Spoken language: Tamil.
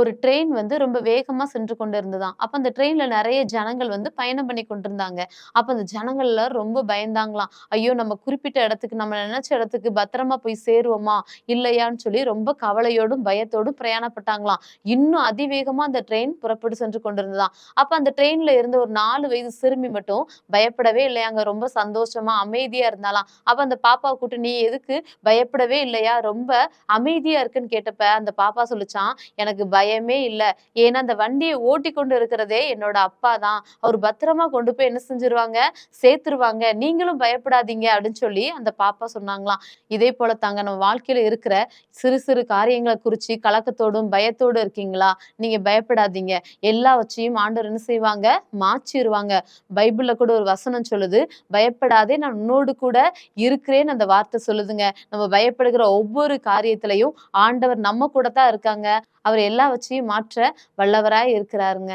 ஒரு ட்ரெயின் வந்து ரொம்ப வேகமா சென்று கொண்டு இருந்ததாம். அப்ப அந்த ட்ரெயின்ல நெறைய ஜனங்கள் வந்து பயணம் பண்ணி கொண்டிருந்தாங்க. அப்ப அந்த ஜனங்கள் எல்லாரும் ரொம்ப பயந்தாங்களாம். ஐயோ! நம்ம குறிப்பிட்ட இடத்துக்கு நம்ம நெனச்ச இடத்துக்கு பத்திரமா போய் சேருவோமா? இல்லையான்னு சொல்லி ரொம்ப கவலையோடும், பயத்தோடும் பிரயாணப்பட்டாங்களாம். இன்னும் அதிவேகமா அந்த ட்ரெயின் புறப்பட்டு சென்று கொண்டிருந்ததாம். அப்ப அந்த ட்ரெயின்ல இருந்த ஒரு 4 வயது சிறுமி மட்டும் பயப்படவே இல்லையாங்க. ரொம்ப சந்தோஷமா, அமைதியா இருந்தாளாம். அப்ப அந்த பாப்பாவ கூப்ட்டு, "நீ எதுக்கு பயப்படவே இல்லையா? ரொம்ப அமைதியா இருக்குன்னு" கேட்டப்ப, அந்த பாப்பா சொல்லுச்சாம், "எனக்கு பயமே இல்ல. ஏன்னா அந்த வண்டிய ஓட்டிக் கொண்டு இருக்கிறதே என்னோட அப்பா தான். அவரு பத்திரமா கொண்டு போய் என்ன செஞ்சுருவாங்க, சேர்த்துருவாங்க. நீங்களும் பயப்படாதீங்க" அப்படின்னு சொல்லி அந்த பாப்பா சொன்னாங்களாம். இதே போல தாங்க நம்ம வாழ்க்கையில இருக்கிற சிறு சிறு காரியங்கள குறிச்சு கலக்கத்தோடும், பயத்தோடும் இருக்கீங்களா? நீங்க பயப்படாதீங்க. எல்லாவற்றையும் ஆண்டவர் என்ன செய்வாங்க? மாற்றிருவாங்க. பைபிள்ல கூட ஒரு வசனம் சொல்லுது, "பயப்படாதே நான் உன்னோடு கூட இருக்கிறேன்னு" அந்த வார்த்தை சொல்லுதுங்க. நம்ம பயப்படுகிற ஒவ்வொரு காரியத்திலயும் ஆண்டவர் நம்ம கூட தான் இருக்காங்க. அவர் எல்லாவற்றையும் மாற்ற வல்லவராய் இருக்கிறாருங்க.